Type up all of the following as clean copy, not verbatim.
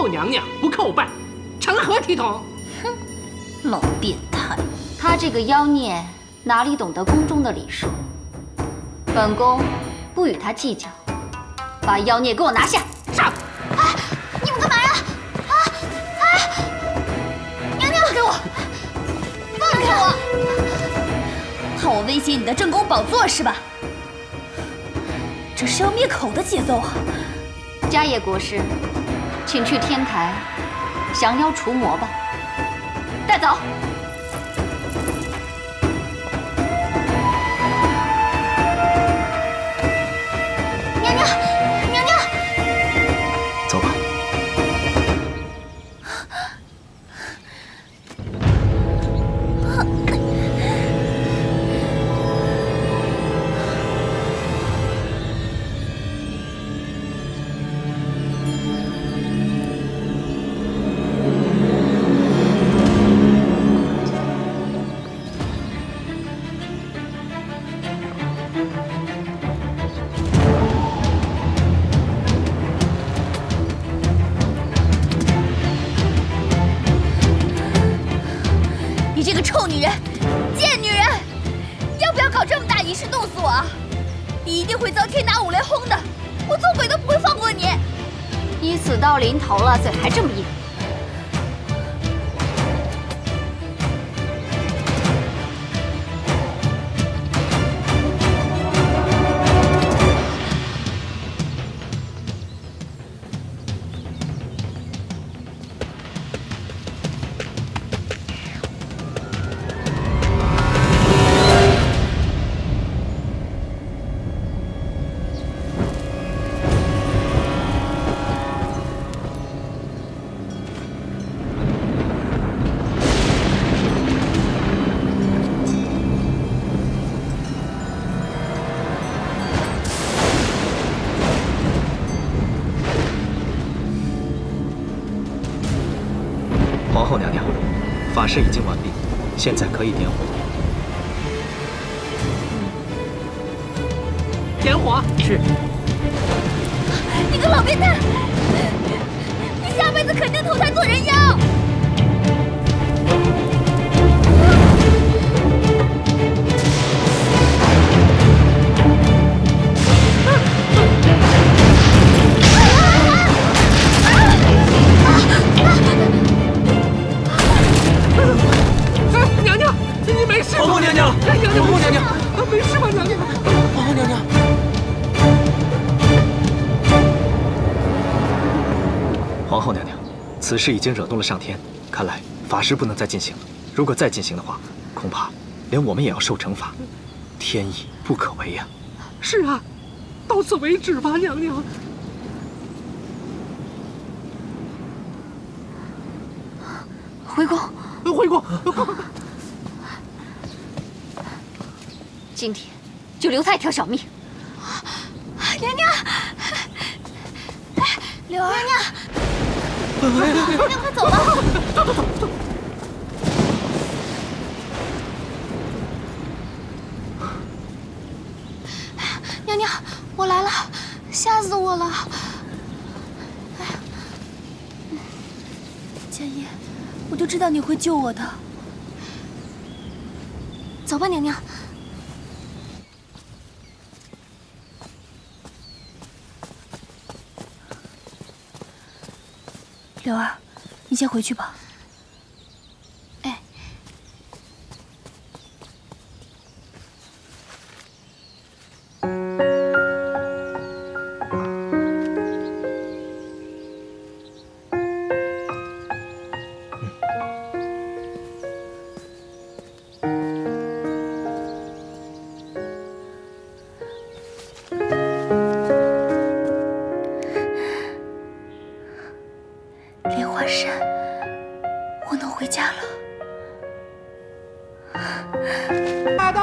后娘娘不叩拜，成何体统？哼，老变态！他这个妖孽哪里懂得宫中的礼数？本宫不与他计较，把妖孽给我拿下！上！哎，你们干嘛呀？啊！哎，娘娘，放开我！放开我！怕我威胁你的正宫宝座是吧？这是要灭口的节奏啊！迦叶国师，请去天台降妖除魔吧。带走。娘娘，娘娘，走吧。你这个臭女人，贱女人，要不要搞这么大仪式弄死我啊？你一定会遭天打五雷轰的，我做鬼都不会放过你！你死到临头了，嘴还这么硬。皇后娘娘，法事已经完毕，现在可以点火。点火。是。你个老变态！你下辈子肯定投胎做人妖！娘娘，你没事吧？皇后娘娘，娘娘，皇后娘娘，没事吧？娘娘，皇后娘娘。皇后娘娘，此事已经惹动了上天，看来法事不能再进行了。如果再进行的话，恐怕连我们也要受惩罚，天意不可违呀。是啊，到此为止吧，娘娘。回宫，回宫，今天就留他一条小命。娘娘，柳儿，娘娘，快走吧。走。娘娘，我来了，吓死我了！哎呀，迦叶，我就知道你会救我的。走吧，娘娘。柳儿，你先回去吧。哎。莲花山，我能回家了。大道。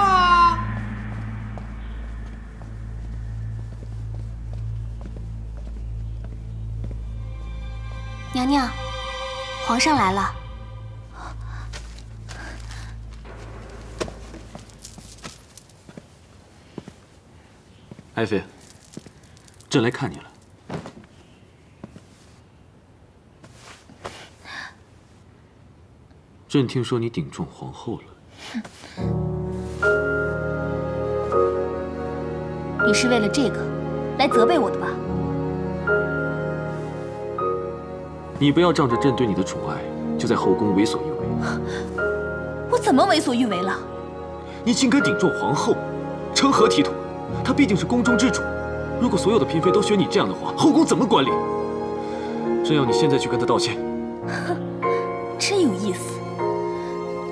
娘娘，皇上来了。爱妃，朕来看你了。朕听说你顶撞皇后了。你是为了这个来责备我的吧？你不要仗着朕对你的宠爱，就在后宫为所欲为。我怎么为所欲为了？你竟敢顶撞皇后，成何体统？她毕竟是宫中之主，如果所有的嫔妃都学你这样的话，后宫怎么管理？朕要你现在去跟她道歉。真有意思。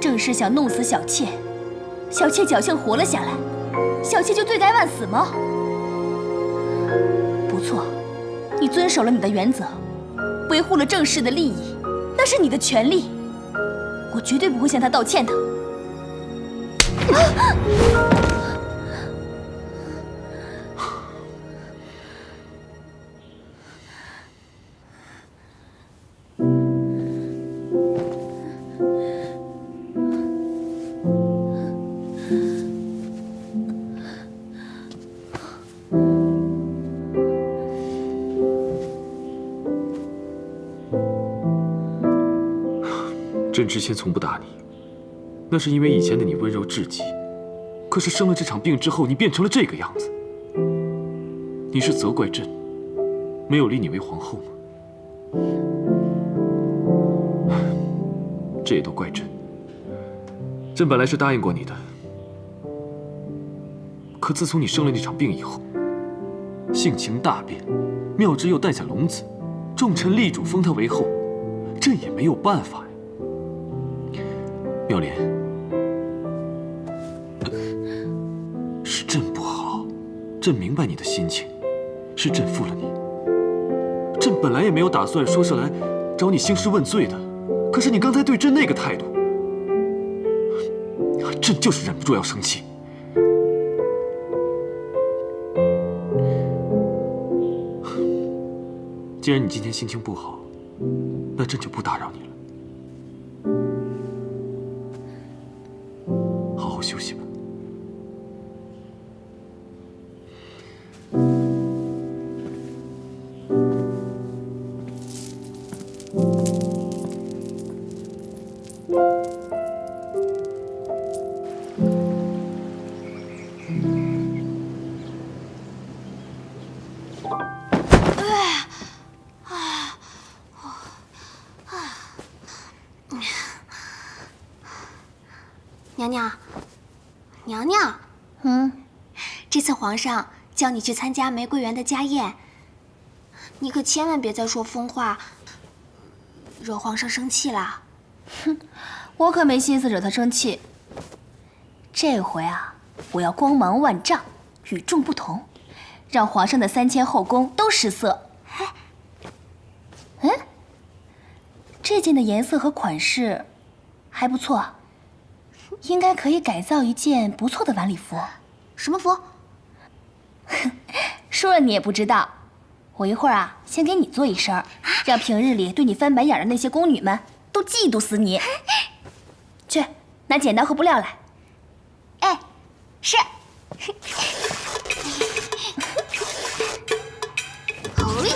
正是想弄死小妾，小妾侥幸活了下来，小妾就罪该万死吗？不错，你遵守了你的原则，维护了正室的利益，那是你的权利，我绝对不会向他道歉的。朕之前从不打你，那是因为以前的你温柔至极。可是生了这场病之后，你变成了这个样子。你是责怪朕没有立你为皇后吗？这也都怪朕。朕本来是答应过你的，可自从你生了那场病以后，性情大变，妙芝又诞下龙子，众臣力主封她为后，朕也没有办法呀。妙莲，是朕不好，朕明白你的心情，是朕负了你。朕本来也没有打算说是来找你兴师问罪的，可是你刚才对朕那个态度，朕就是忍不住要生气。既然你今天心情不好，那朕就不打扰你了。好好休息吧。娘娘，娘娘，这次皇上叫你去参加玫瑰园的家宴，你可千万别再说疯话，惹皇上生气了。哼，我可没心思惹他生气。这回啊，我要光芒万丈，与众不同，让皇上的3000后宫都失色。这件的颜色和款式还不错。应该可以改造一件不错的晚礼服。什么服？说了你也不知道。我一会儿啊，先给你做一身，让平日里对你翻白眼的那些宫女们都嫉妒死你。去，拿剪刀和布料来。哎，是。好嘞。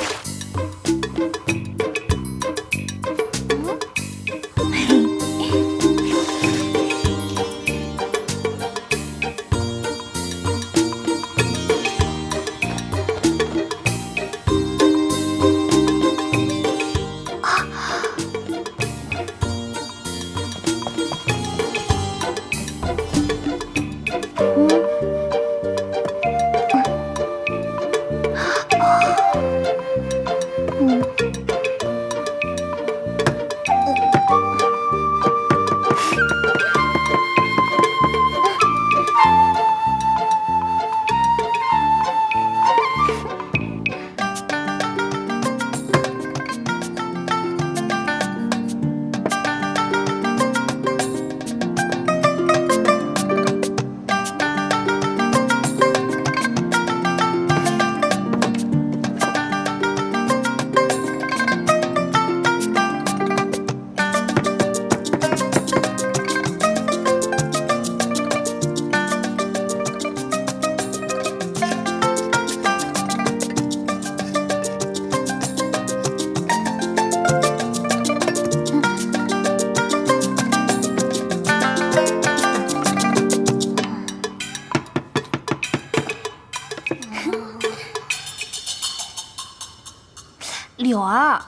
儿，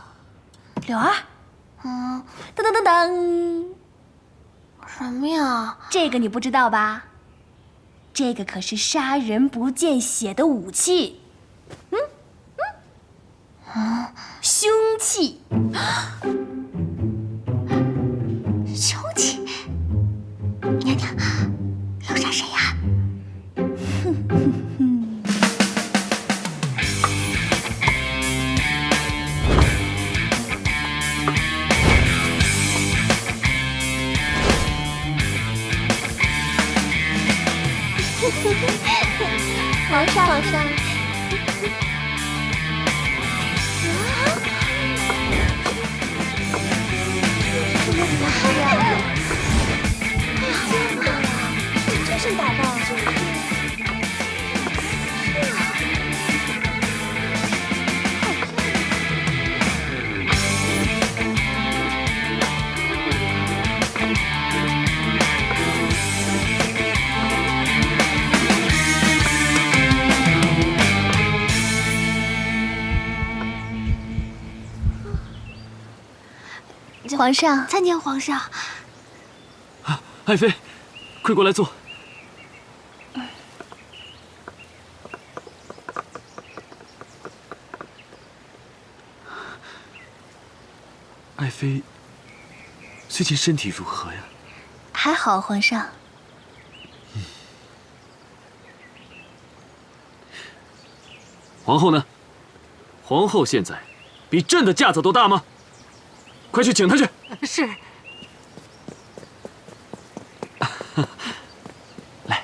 柳儿，噔噔噔噔，什么呀？这个你不知道吧？这个可是杀人不见血的武器，凶器。凶器？娘娘，要杀谁呀？皇上，皇上。真是打扮，皇上，参见皇上。爱妃，快过来坐。爱妃最近身体如何呀？还好，皇上。皇后呢？皇后现在比朕的架子都大吗？快去请她去。是。来，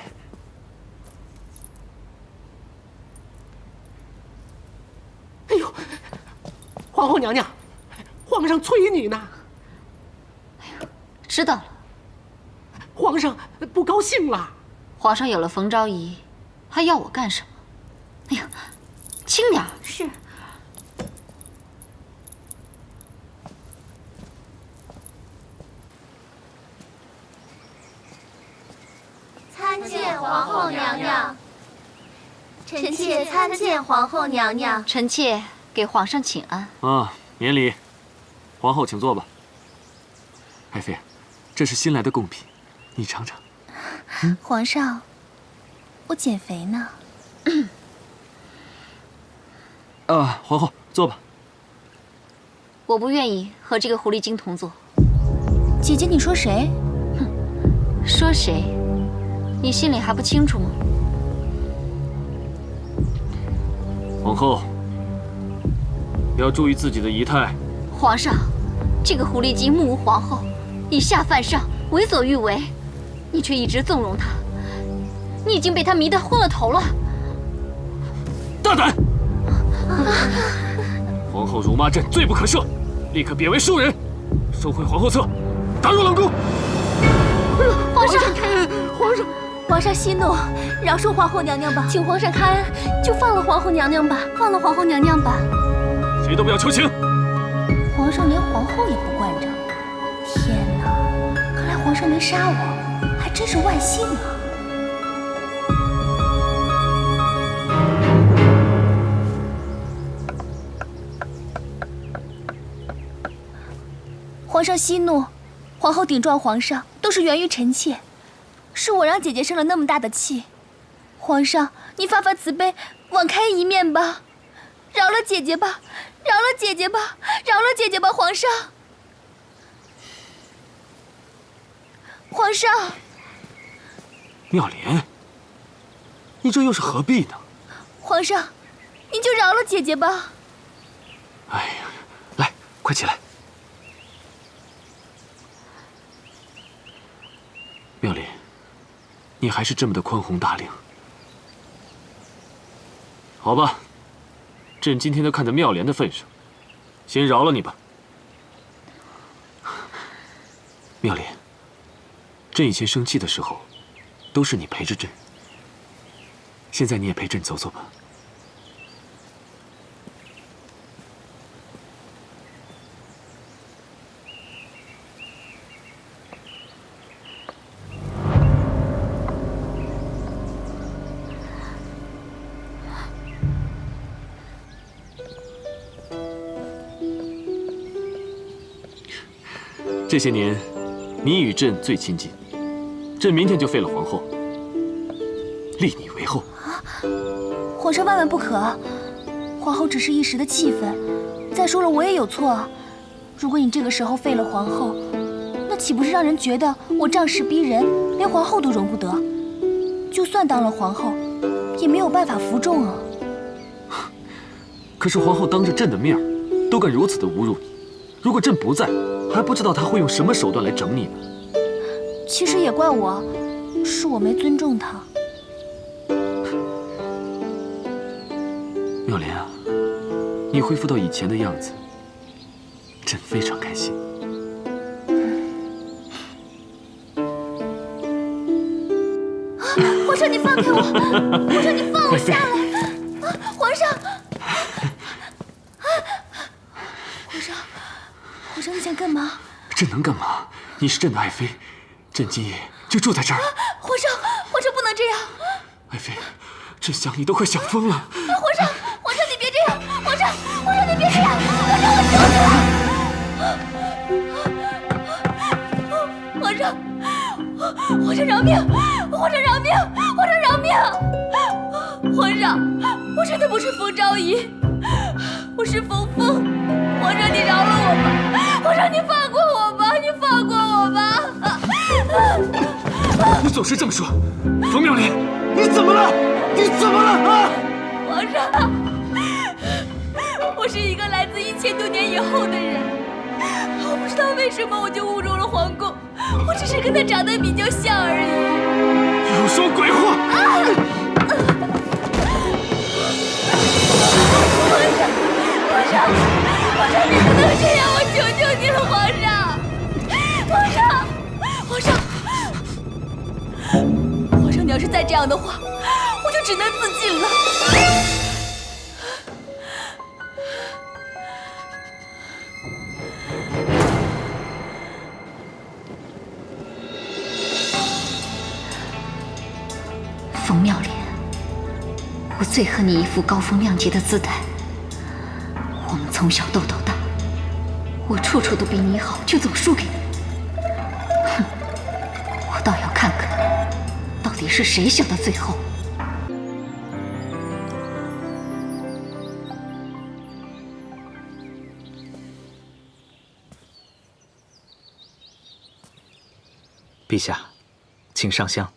哎呦，皇后娘娘，皇上催你呢。知道了。皇上不高兴了。皇上有了冯昭仪，还要我干什么？哎呀，轻点儿。是。参见皇后娘娘。臣妾参见皇后娘娘。臣妾给皇上请安。啊，免礼。皇后请坐吧。爱妃，这是新来的贡品，你尝尝。皇上，我减肥呢。皇后坐吧。我不愿意和这个狐狸精同坐。姐姐，你说谁？说谁？你心里还不清楚吗？皇后，要注意自己的仪态。皇上，这个狐狸精目无皇后，以下犯上，为所欲为，你却一直纵容她，你已经被她迷得昏了头了。大胆！皇后辱骂朕，罪不可赦，立刻贬为庶人，收回皇后册，打入冷宫。皇上开恩，皇上息怒，饶恕皇后娘娘吧，请皇上开恩，就放了皇后娘娘吧，放了皇后娘娘吧。谁都不要求情。皇上连皇后也不惯着，天哪！看来皇上没杀我，还真是万幸啊。皇上息怒，皇后顶撞皇上，都是源于臣妾，是我让姐姐生了那么大的气。皇上，你发发慈悲，网开一面吧，饶了姐姐吧，饶了姐姐吧，饶了姐姐吧，皇上。皇上，妙莲，你这又是何必呢？皇上，你就饶了姐姐吧。哎呀，来，快起来。妙莲，你还是这么的宽宏大量。好吧，朕今天都看在妙莲的份上，先饶了你吧。妙莲，朕以前生气的时候，都是你陪着朕，现在你也陪朕走走吧。这些年，你与朕最亲近，朕明天就废了皇后，立你为后。皇上万万不可，皇后只是一时的气愤。再说了，我也有错啊。如果你这个时候废了皇后，那岂不是让人觉得我仗势逼人，连皇后都容不得？就算当了皇后，也没有办法服众啊。可是皇后当着朕的面都敢如此的侮辱你，如果朕不在，还不知道她会用什么手段来整你呢。其实也怪我，是我没尊重她。妙莲啊，你恢复到以前的样子，朕非常开心。皇上，你放开我！皇上，你放我下来！皇上！皇上，你想干嘛？朕能干嘛？你是朕的爱妃，朕今夜就住在这儿。皇上不能这样！爱妃，朕想你都快想疯了。皇上，你别这样！皇上，你别这样！皇上，我求你了！皇上饶命！皇上饶命！皇上饶命！皇上，我真的不是冯昭仪，我是冯凤。皇上，你饶了我吧！皇上，你放过我吧！你放过我吧！你总是这么说，冯妙莲，你怎么了？你怎么了啊？皇上，我是一个来自1000多年以后的人，我不知道为什么我就误入了皇宫，我只是跟他长得比较像而已。又说鬼话！皇上，你不能这样，我求求你了，皇上！皇上，你要是再这样的话，我就只能自尽了。冯妙莲，我最恨你一副高风亮节的姿态。我们从小斗到大，我处处都比你好，就总输给你。哼，我倒要看看，到底是谁想到最后。陛下，请上香。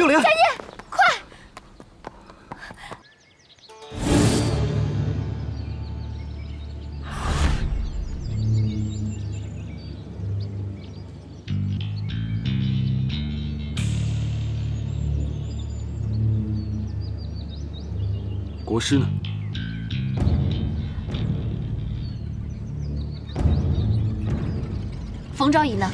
妙莲，佳叶，快！国师呢？冯昭仪呢？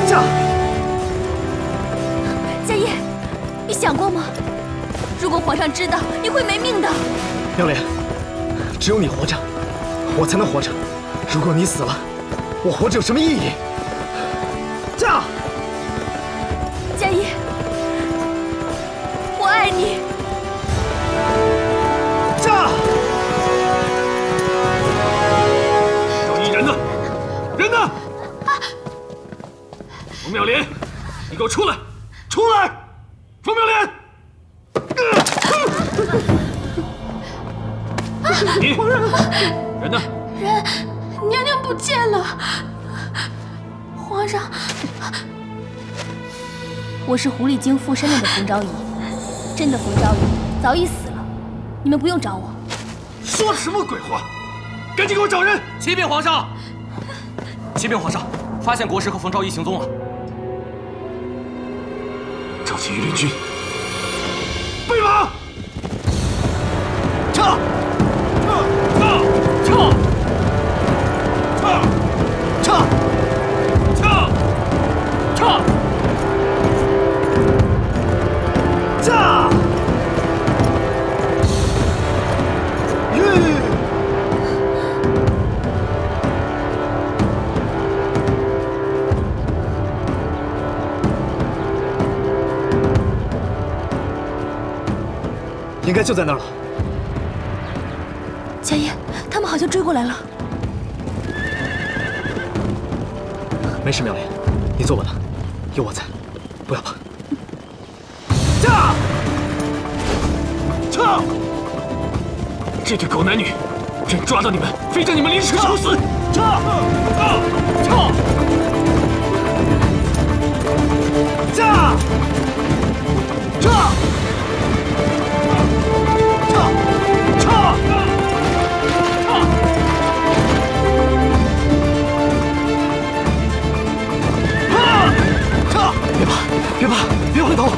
驾！佳叶，你想过吗？如果皇上知道，你会没命的。妙莲，只有你活着，我才能活着。如果你死了，我活着有什么意义？驾！佳叶，我爱你。驾！赵毅，人呢？人呢？冯妙莲，你给我出来！出来！冯妙莲！你人呢？人，娘娘不见了。皇上，我是狐狸精附身了的冯昭仪，真的冯昭仪早已死了，你们不用找我。说什么鬼话！赶紧给我找人！启禀皇上，启禀皇上，发现国师和冯昭仪行踪了。召集御林军，备马！撤！撤！驾！应该就在那儿了。佳叶，他们好像追过来了。没事，妙莲，你坐稳了，有我在，不要怕。驾！撤！这对狗男女，朕抓到你们，非将你们凌迟处死！撤！撤！驾！撤！别怕，别回头！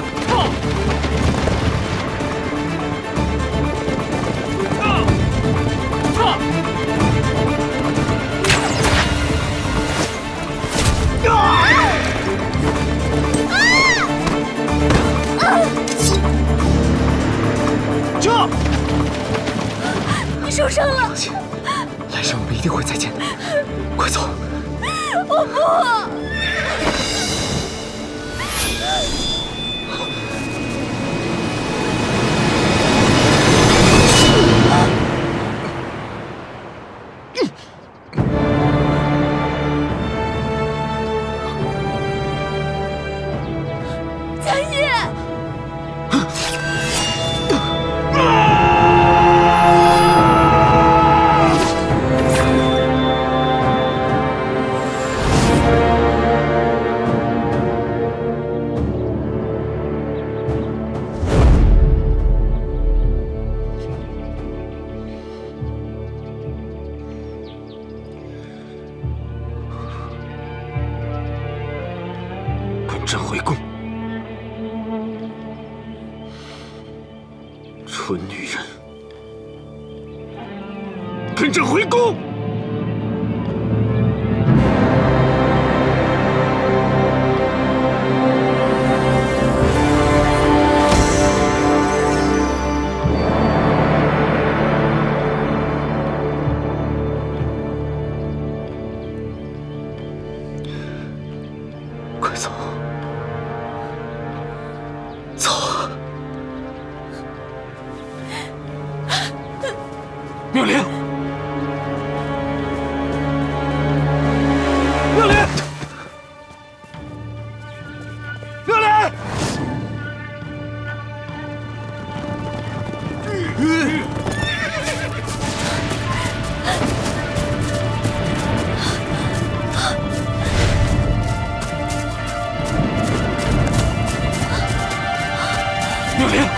撤！你受伤了。来生我们一定会再见的，快走！我不。佳叶，跟朕回宫！蠢女人，跟朕回宫！妙莲，妙莲，妙莲！妙莲！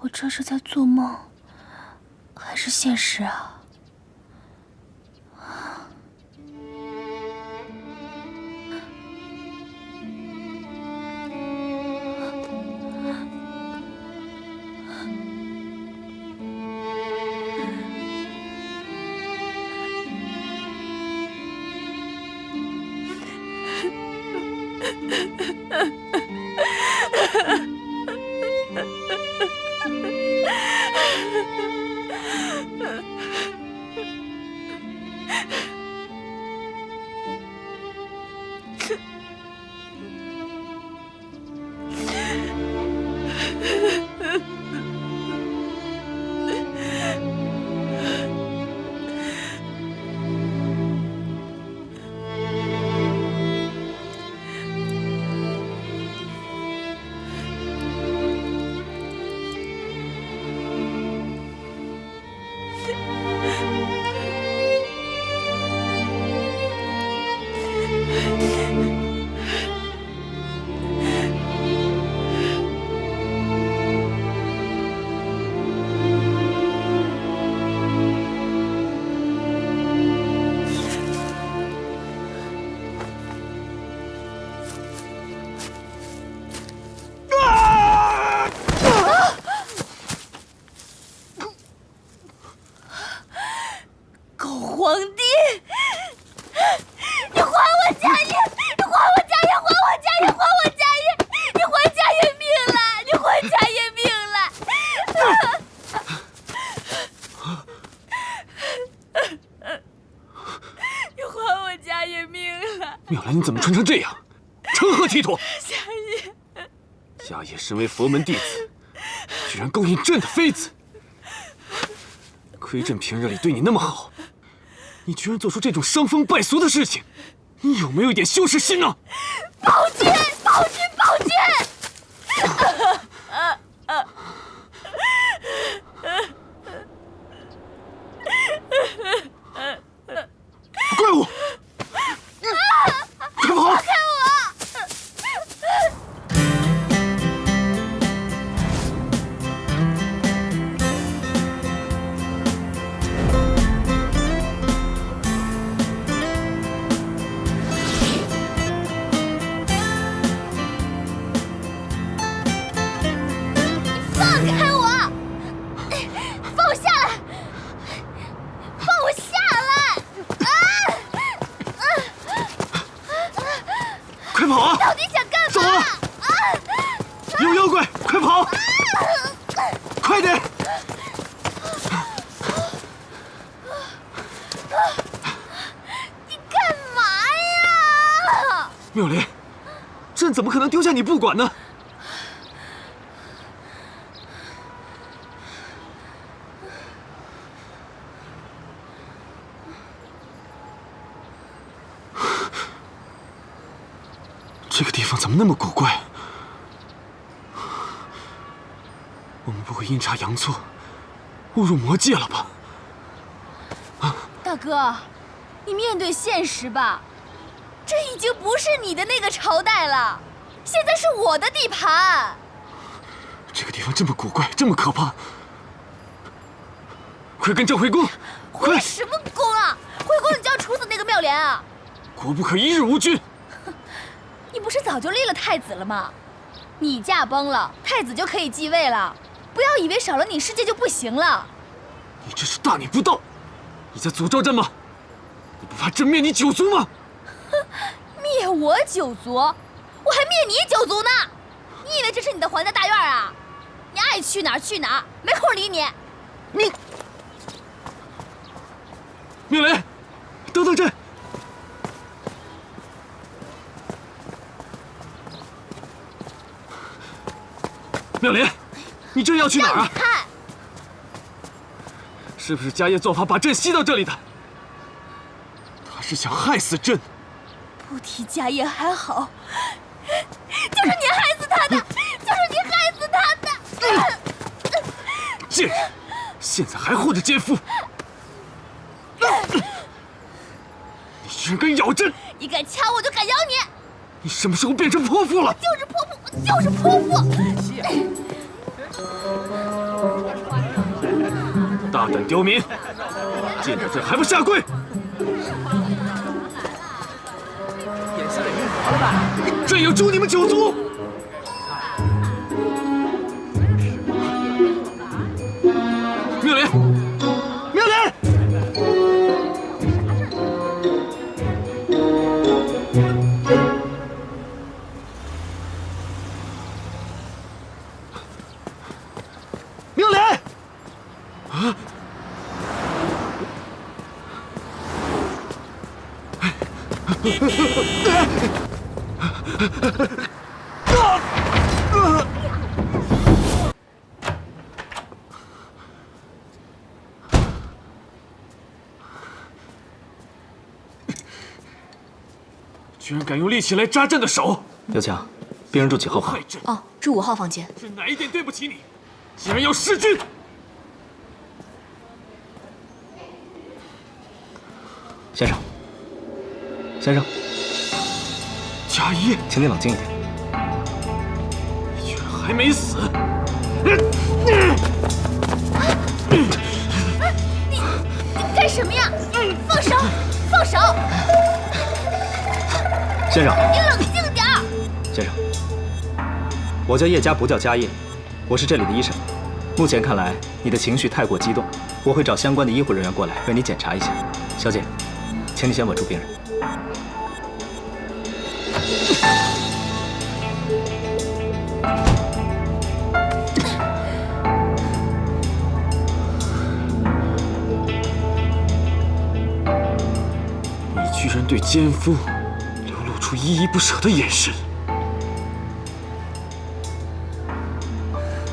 我这是在做梦，还是现实啊？皇帝，你还我家业！你还我家业！还我家业！还我家业！你还家业命了！你还家业命了！你还我家业命了！妙兰，你怎么穿成这样？成何体统？家业，家业身为佛门弟子，居然勾引朕的妃子，亏朕平日里对你那么好。你居然做出这种伤风败俗的事情，你有没有一点羞耻心呢？宝君，宝君，宝君！怪物！快跑！放开我！放开我！放我下来！放我下来！快跑啊！到底想干嘛？走啊！有妖怪，快跑！快点！你干嘛呀？妙莲，朕怎么可能丢下你不管呢？这个地方怎么那么古怪？我们不会阴差阳错误入魔界了吧？大哥，你面对现实吧，这已经不是你的那个朝代了，现在是我的地盘。这个地方这么古怪，这么可怕，快跟朕回宫！快！回什么宫啊？回宫你就要处死那个妙莲啊！国不可一日无君。你不是早就立了太子了吗？你驾崩了，太子就可以继位了。不要以为少了你，世界就不行了。你这是大逆不道！你在诅咒朕吗？你不怕朕灭你九族吗？灭我九族？我还灭你九族呢！你以为这是你的皇家大院啊？你爱去哪儿去哪儿，没空理你。你，妙莲，等等朕！妙莲，你这要去哪儿啊？看，是不是家业做法把朕吸到这里的？他是想害死朕。不提家业还好，就是你害死他的，就是你害死他的！贱人，现在还护着奸夫！你居然敢咬朕！你敢掐我就敢咬你！你什么时候变成泼妇了？就是泼妇，就是泼妇！大胆刁民，见着朕还不下跪！朕要诛你们九族！妙莲，妙莲！妙莲！啊！居然敢用利器来扎朕的手！刘强，病人住几号房？哦，住5号房间。是哪一点对不起你？竟然要弑君！先生，先生，贾谊，请你冷静一点。你居然还没死！你干什么呀？放手！放手！先生，你冷静点儿！先生，我叫叶家，不叫家业，我是这里的医生。目前看来，你的情绪太过激动，我会找相关的医护人员过来为你检查一下。小姐，请你先稳住病人。你居然对奸夫流露出依依不舍的眼神！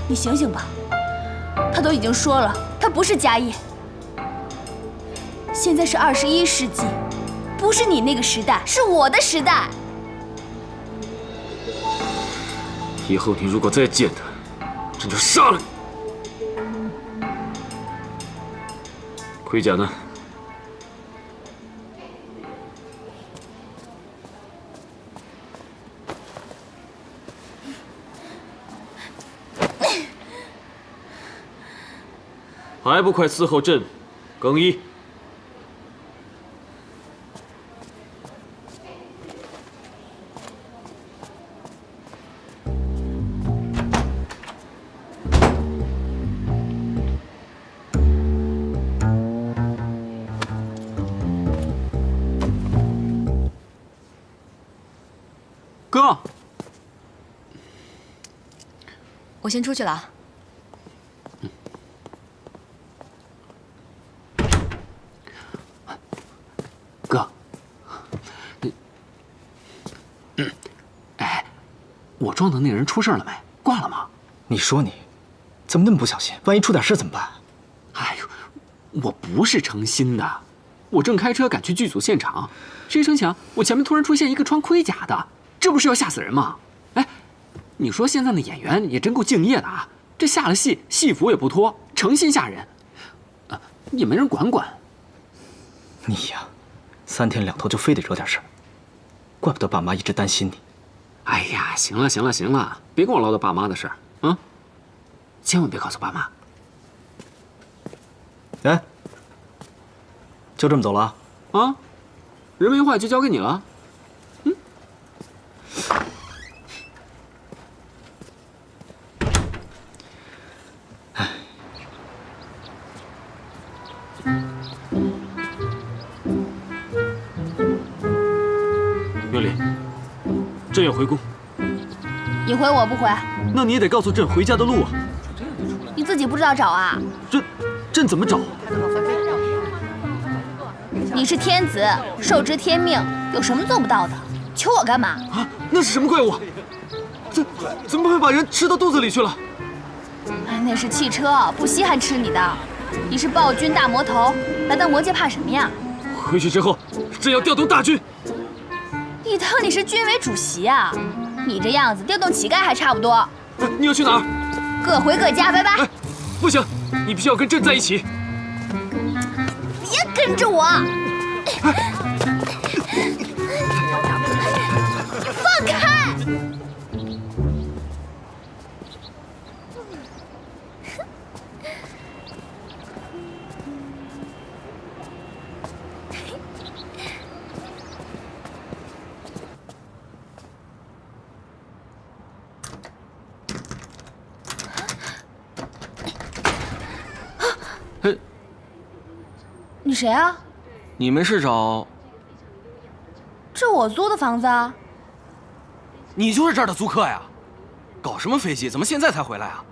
你醒醒吧，他都已经说了，他不是家业。现在是21世纪，不是你那个时代，是我的时代。以后你如果再见他，朕就杀了你！盔甲呢？还不快伺候朕更衣！哥，我先出去了啊。哥，哎，我撞的那个人出事了没？挂了吗？你说你怎么那么不小心？万一出点事怎么办？哎呦，我不是诚心的，我正开车赶去剧组现场，谁成想我前面突然出现一个穿盔甲的，这不是要吓死人吗？哎，你说现在的演员也真够敬业的啊，这下了戏戏服也不脱，诚心吓人，也没人管管。你呀，3天2头就非得惹点事儿。怪不得爸妈一直担心你。哎呀，行了行了行了，别跟我唠叨爸妈的事儿啊！千万别告诉爸妈。哎，就这么走了？啊，人没坏就交给你了。嗯。哎。妙丽，朕要回宫。你回我不回？那你也得告诉朕回家的路啊！你自己不知道找啊？朕怎么找？你是天子，受之天命，有什么做不到的？求我干嘛？啊，那是什么怪物？怎么会把人吃到肚子里去了？那是汽车，不稀罕吃你的。你是暴君大魔头，来到魔界怕什么呀？回去之后，朕要调动大军。你当你是军委主席啊？你这样子调动乞丐还差不多。你要去哪儿？各回各家，拜拜。哎，不行，你必须要跟朕在一起。别跟着我！放开！你谁啊？你们是找？这我租的房子啊。你就是这儿的租客呀？搞什么飞机？怎么现在才回来啊？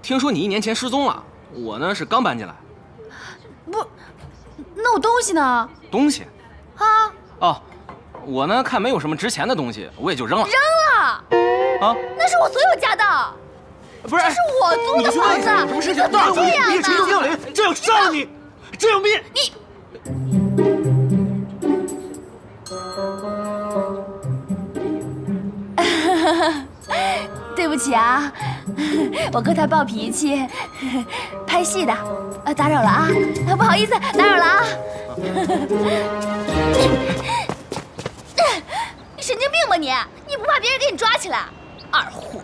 听说你1年前失踪了，我呢是刚搬进来。不，那我东西呢？东西？啊？哦，我呢看没有什么值钱的东西，我也就扔了。扔了？啊？那是我所有家的。不是，这是我租的房子，什么事情？大这样别冲动，妙莲，朕要杀了你！朕要灭你！对不起啊，我哥他暴脾气，拍戏的，打扰了啊，不好意思，打扰了啊。你神经病吧你？你不怕别人给你抓起来？二货！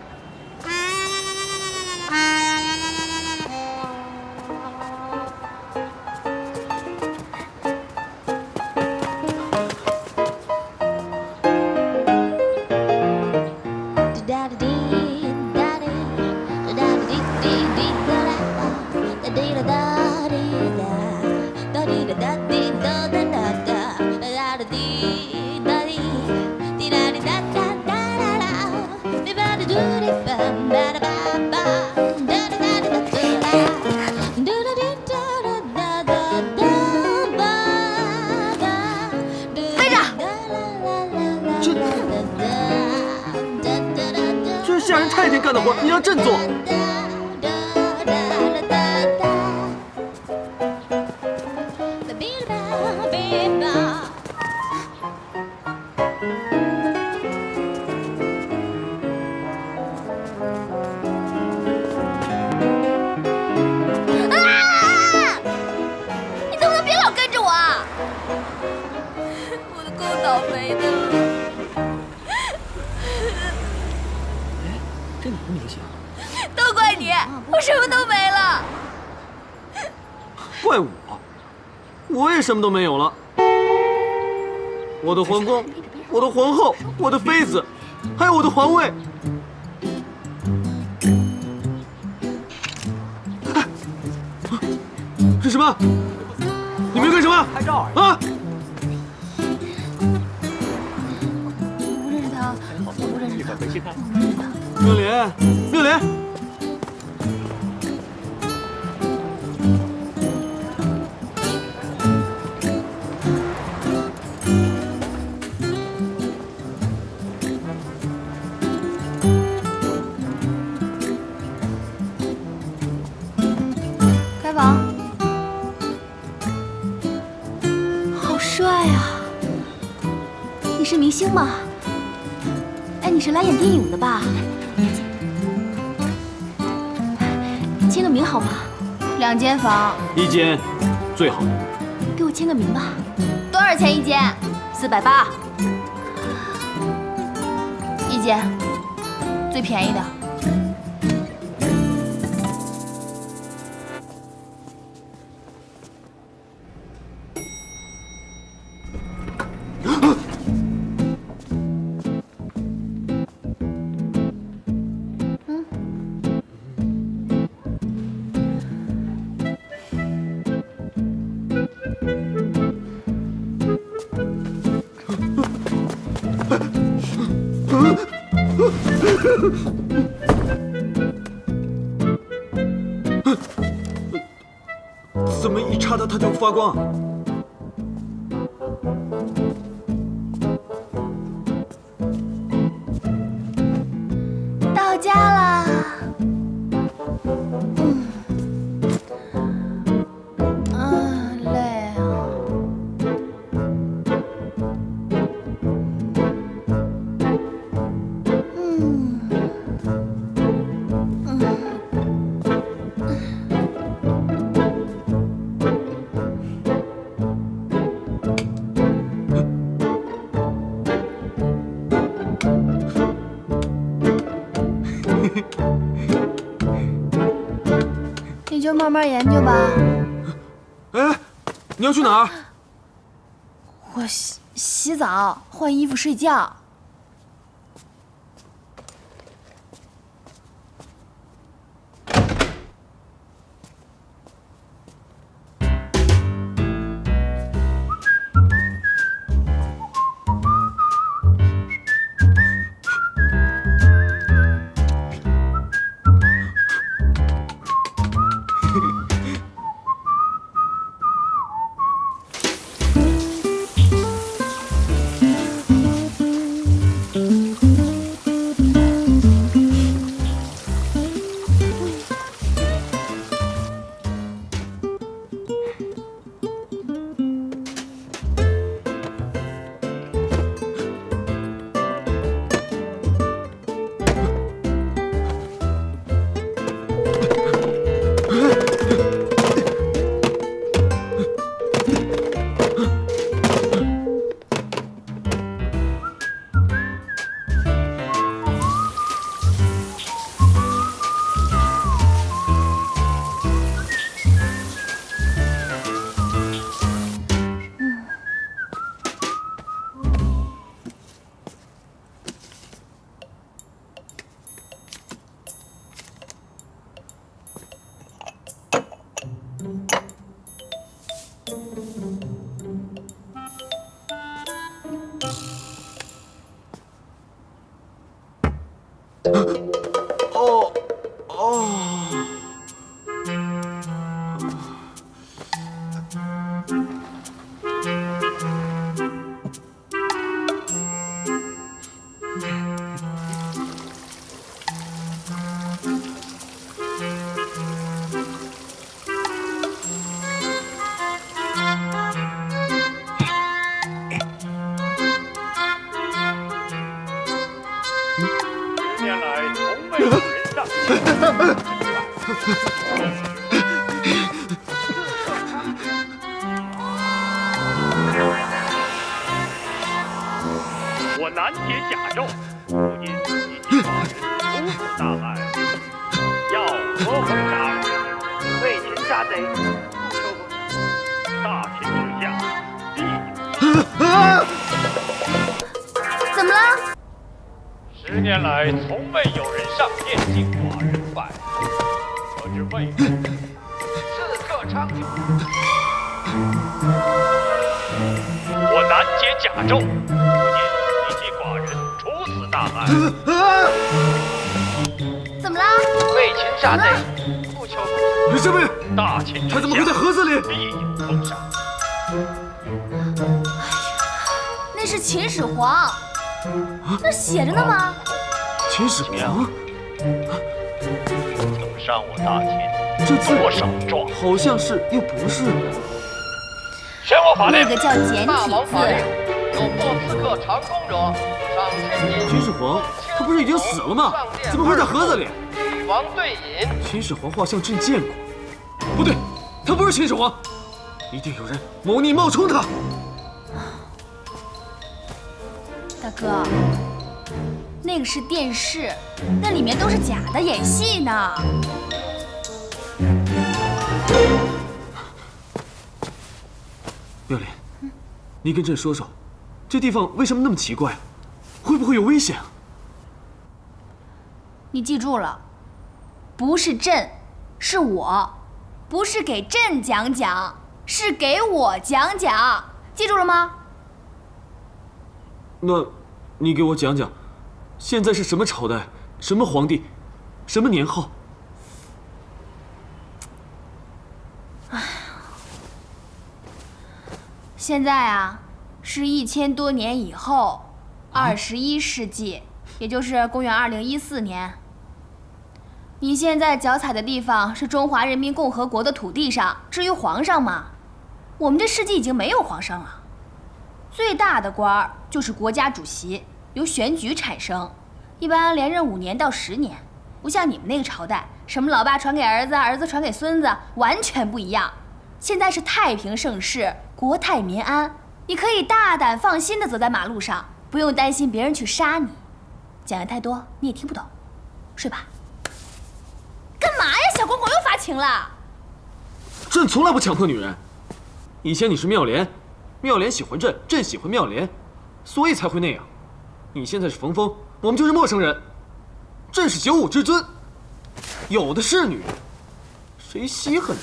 这是下人太监干的活，你让朕做。这你不明显？都怪你，我什么都没了。怪我也什么都没有了。我的皇宫，我的皇后，我的妃子，还有我的皇位。是什么？你们干什么？拍照啊！我不认识他，我不认识他。回去看。妙莲，妙莲。开房。好帅啊！你是明星吗？哎，你是来演电影的吧？签个名好吗？2间房，1间，最好。给我签个名吧。多少钱1间？480。一件，最便宜的。怎么一插它就发光？到家啦！累啊。你就慢慢研究吧。哎，你要去哪儿？我洗澡，换衣服，睡觉。我难解甲胄，如今一骑寡人独自大海，要何奉上？为擒杀贼，不求奉上。大秦之下，必有。怎么了？10年来，从未有人上殿进寡人拜，我只为刺客猖獗。我难解甲胄，如今一骑寡人处死大汉。怎么了？为擒杀贼，不求奉上。什么？大秦之下，他怎么会在盒子里？必有封赏。那是秦始皇，那写着呢吗？秦始皇？请上我大秦，这字多少状？好像是，又不是。宣我法令，那个叫简体字。有破刺客长弓者，上千斤。秦始皇，他不是已经死了吗？怎么会在盒子里？与王对饮。秦始皇画像朕见过，不对，他不是秦始皇，一定有人谋逆冒充他。大哥，那个是电视，那里面都是假的，演戏呢。妙莲，你跟朕说说，这地方为什么那么奇怪？会不会有危险啊？你记住了，不是朕，是我，不是给朕讲讲，是给我讲讲，记住了吗？那，你给我讲讲，现在是什么朝代，什么皇帝，什么年号？现在啊，是1000多年以后，21世纪，也就是公元2014年。你现在脚踩的地方是中华人民共和国的土地上。至于皇上嘛，我们这世纪已经没有皇上了。最大的官儿就是国家主席，由选举产生，一般连任5年到10年，不像你们那个朝代，什么老爸传给儿子，儿子传给孙子，完全不一样。现在是太平盛世，国泰民安，你可以大胆放心地走在马路上，不用担心别人去杀你。讲的太多你也听不懂，睡吧。干嘛呀，小公公又发情了？朕从来不强迫女人。以前你是妙莲，妙莲喜欢朕，朕喜欢妙莲，所以才会那样。你现在是冯峰，我们就是陌生人。朕是95之尊，有的是女人，谁稀罕你？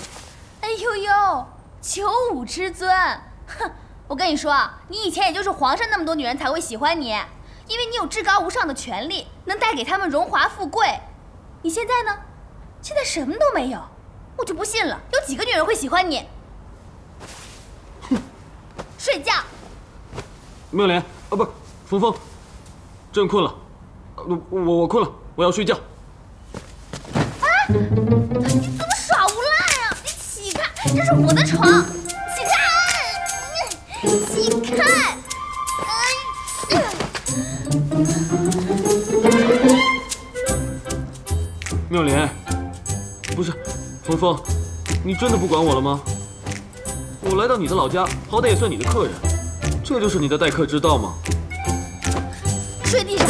哎呦呦，95之尊，哼！我跟你说，你以前也就是皇上那么多女人才会喜欢你，因为你有至高无上的权利，能带给他们荣华富贵。你现在呢？现在什么都没有，我就不信了，有几个女人会喜欢你？哼！睡觉。妙莲啊，不是冯峰，朕困了，我困了，我要睡觉。啊！你怎么耍无赖啊？你起开，这是我的床，起开！起开！妙莲，不是，冯峰，你真的不管我了吗？我来到你的老家，好歹也算你的客人，这就是你的待客之道吗？睡地上。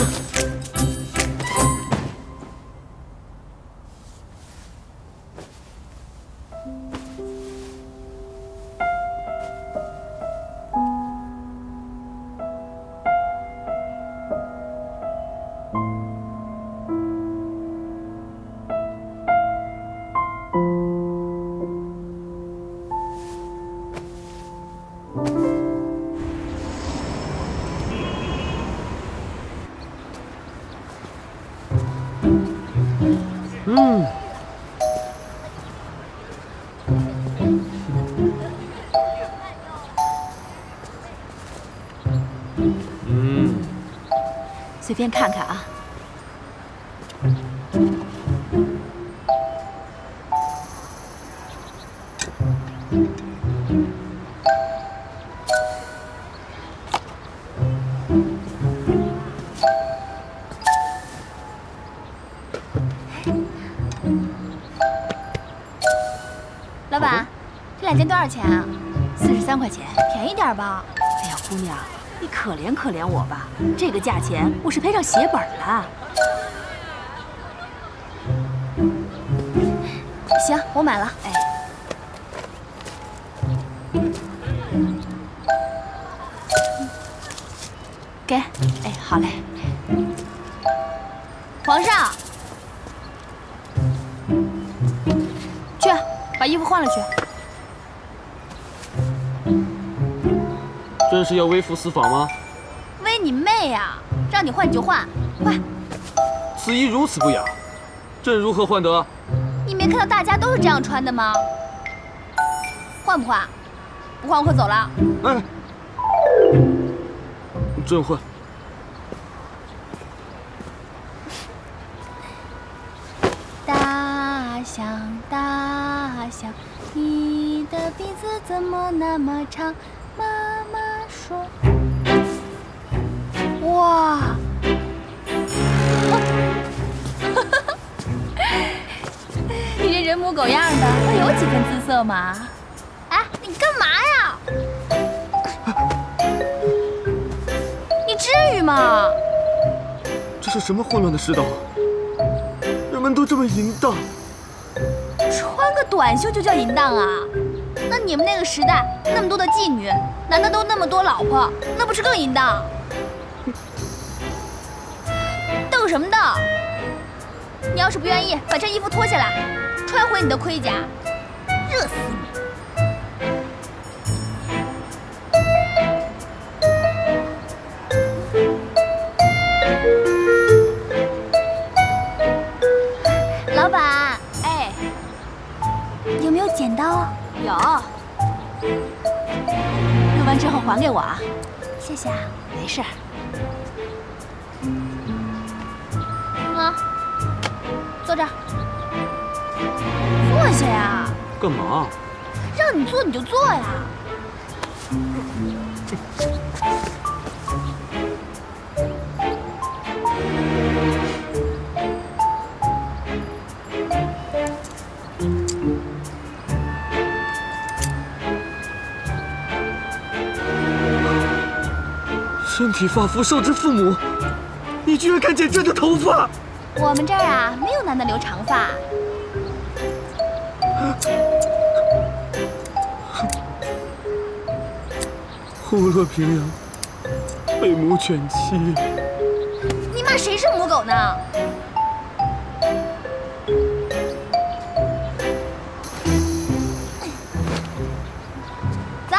随便看看啊。老板，这2件多少钱啊？43块钱，便宜点吧。哎呀，姑娘，你可怜可怜我吧，这个价钱我是赔上血本了。行，我买了。哎，给，哎，好嘞。皇上，去把衣服换了去。朕是要微服私访吗？威你妹呀！让你换你就换，快！此衣如此不雅，朕如何换得？你没看到大家都是这样穿的吗？换不换？不换我可走了。哎，朕换。大象，大象，你的鼻子怎么那么长？妈妈说。哇！你这人模狗样的，会有几分姿色吗？哎，你干嘛呀？你至于吗？这是是什么混乱的世道啊？人们都这么淫荡，穿个短袖就叫淫荡啊？那你们那个时代那么多的妓女，男的都那么多老婆，那不是更淫荡？瞪什么瞪？你要是不愿意，把这衣服脱下来，穿回你的盔甲，热死你！老板，哎，有没有剪刀啊？有。用完之后还给我啊。谢谢啊。没事。啊，坐这儿。坐下呀。干嘛？让你坐你就坐呀。身体发肤受之父母，你居然敢剪这的头发！我们这儿啊，没有男的留长发。虎落平阳，被母犬欺。你骂谁是母狗呢？走。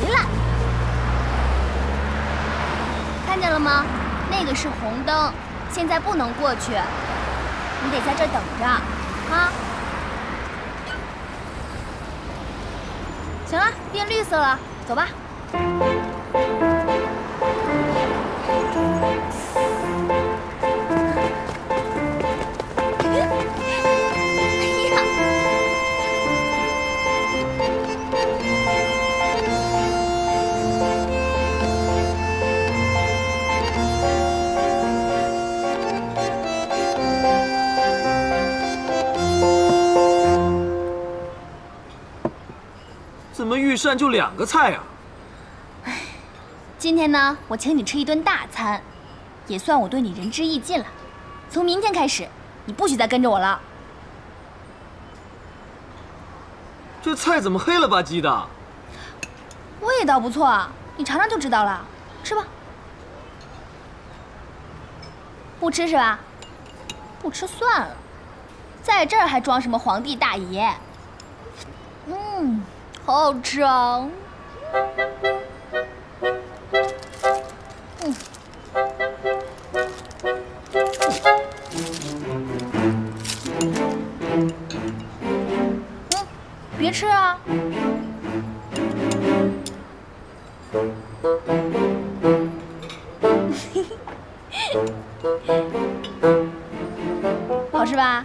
回来。看见了吗？那个是红灯，现在不能过去，你得在这儿等着，啊！行了，变绿色了，走吧。怎么御膳就2个菜啊？今天呢，我请你吃一顿大餐，也算我对你仁至义尽了。从明天开始，你不许再跟着我了。这菜怎么黑了吧唧的？味道不错，你尝尝就知道了。吃吧。不吃是吧？不吃算了，在这儿还装什么皇帝大爷？好好吃啊！别吃啊！好吃吧？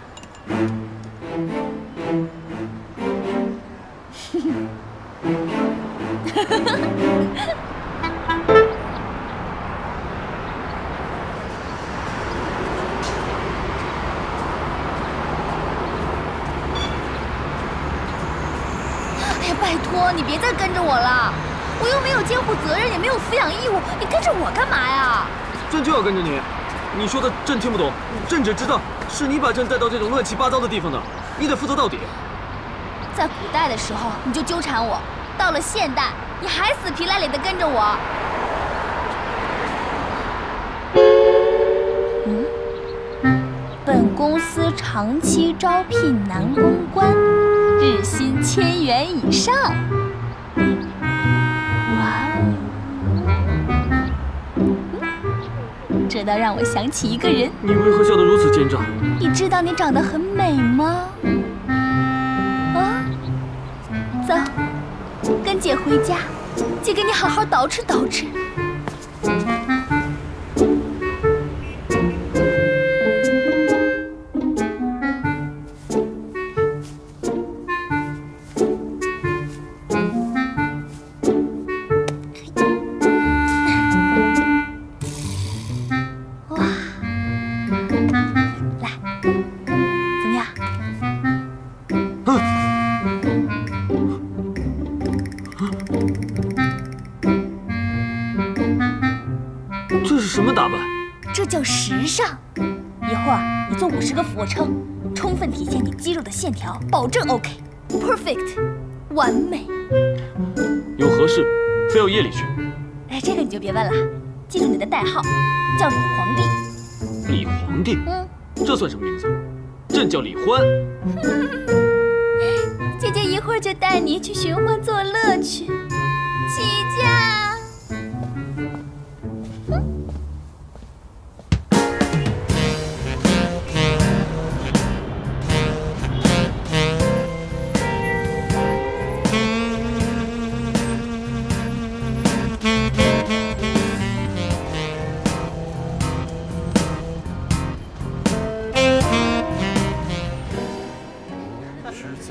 哎呀，拜托你别再跟着我了，我又没有监护责任，也没有抚养义务，你跟着我干嘛呀？朕就要跟着你。你说的朕听不懂，朕只知道是你把朕带到这种乱七八糟的地方的，你得负责到底。在古代的时候你就纠缠我，到了现代你还死皮赖脸的跟着我。本公司长期招聘男公关，日薪1000元以上。哇哦！这倒让我想起一个人。你为何笑得如此奸诈？你知道你长得很美吗？啊，走，跟姐回家，姐给你好好捯饬捯饬。哇！这是什么打扮？这叫时尚。一会儿你做50个俯卧撑，充分体现你肌肉的线条，保证 OK，perfect， 完美。有合适，非要夜里去。哎，这个你就别问了，记住你的代号，叫李皇帝。李皇帝？这算什么名字？朕叫李欢。姐姐一会儿就带你去寻欢作乐去，起驾。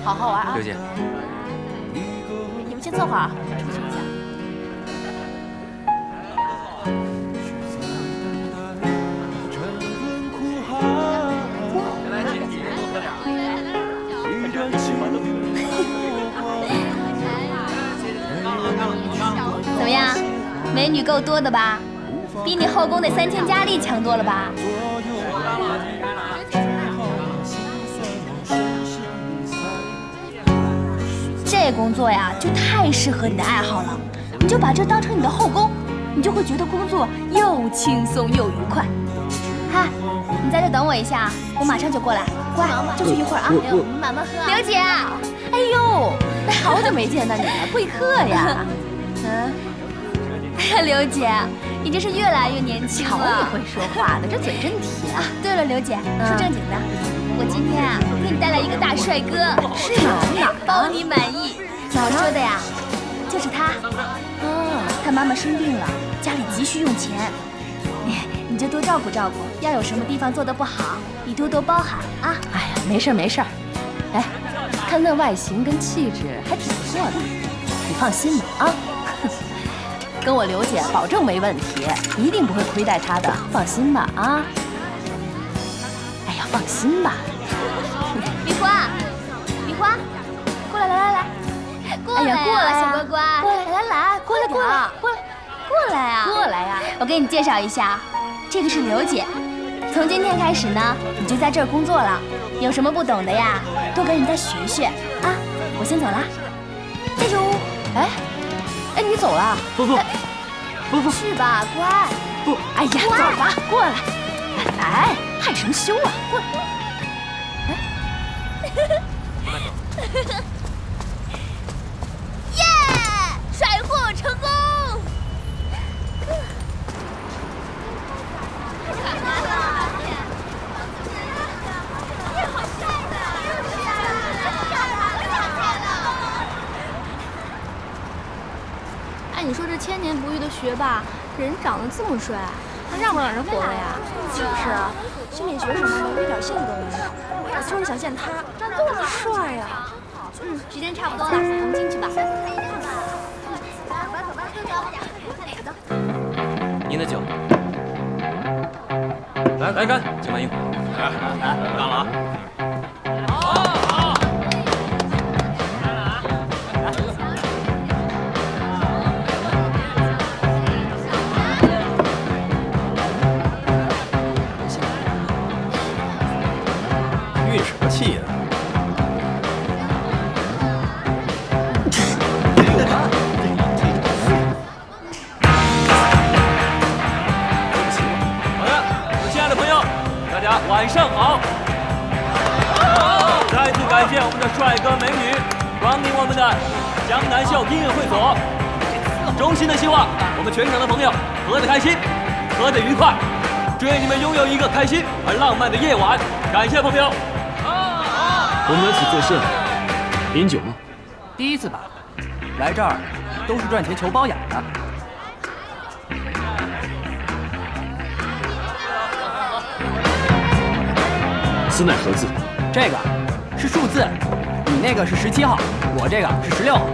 好好玩啊！刘姐，你们先坐会儿啊，出去一下。怎么样，美女够多的吧？比你后宫那3000佳丽强多了吧？这工作呀，就太适合你的爱好了。你就把这当成你的后宫，你就会觉得工作又轻松又愉快。嗨，你在这等我一下，我马上就过来。乖，就去一会儿啊。慢慢喝。刘姐，哎呦，好久没见到你了，贵客呀。哎呀，刘姐，你这是越来越年轻了。瞧你会说话的，这嘴真甜。对了，刘姐，说正经的，我今天啊给你带来一个大帅哥，是吗？哪儿？包你满意。我说的呀，就是他。他妈妈生病了，家里急需用钱，你就多照顾照顾。要有什么地方做得不好，你多多包涵啊。哎呀，没事没事。哎，看那外形跟气质还挺不错的，你放心吧啊。跟我刘姐保证没问题，一定不会亏待她的，放心吧啊！哎呀，放心吧。李花，李花，过来，来，过来，过来，小乖乖，来，过来，过来啊！过来呀！我给你介绍一下，这个是刘姐，从今天开始呢，你就在这儿工作了。有什么不懂的呀，多跟人家学学啊！我先走了，记住。哎，你走了？不，去吧，乖。不，哎呀，走吧，过来。哎，害什么羞啊？过来。耶！甩货成功！你说这千年不遇的学霸，人长得这么帅，还让不让人活了呀？就是啊，心理学什么的，一点兴趣都没有。我就是想见他，这么帅呀！时间差不多了，我们进去吧。您的酒。来干，请慢一会儿。来，干了啊！运什么气呀？好的，亲爱的朋友，大家晚上好！再次感谢我们的帅哥美女光临我们的江南秀音乐会所。衷心的希望我们全场的朋友喝得开心，喝得愉快，祝愿你们拥有一个开心而浪漫的夜晚。感谢朋友。我们来此作甚？饮酒吗？第一次吧，来这儿都是赚钱求包养的。此乃何字？这个是数字，你那个是17号，我这个是16号。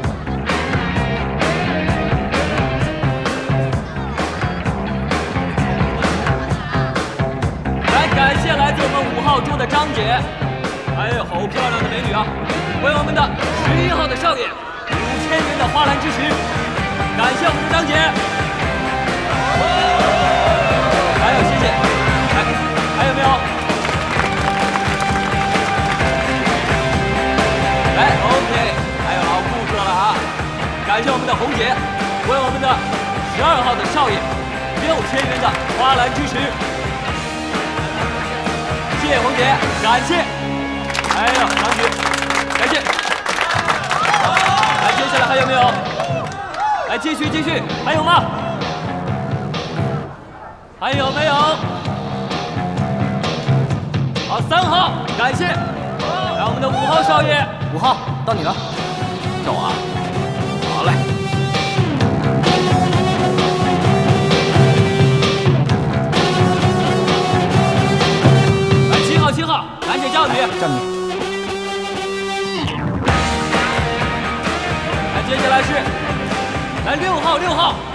来，感谢来自我们5号桌的张姐。哎，好漂亮的美女啊！为我们的11号的少爷5000元的的花篮支持，感谢我们的张姐。还有，谢谢。还有没有？来 ，OK， 还有老顾客了啊！感谢我们的红姐，为我们的12号的少爷6000元的花篮支持，谢谢红姐，感谢。还有张姐，感谢。来，接下来还有没有？来，继续，还有吗？还有没有？好，3号，感谢。来，我们的5号少爷，5号到你了，叫我啊。好嘞。来，7号，兰姐叫你。叫你。来，接下来是，来6号。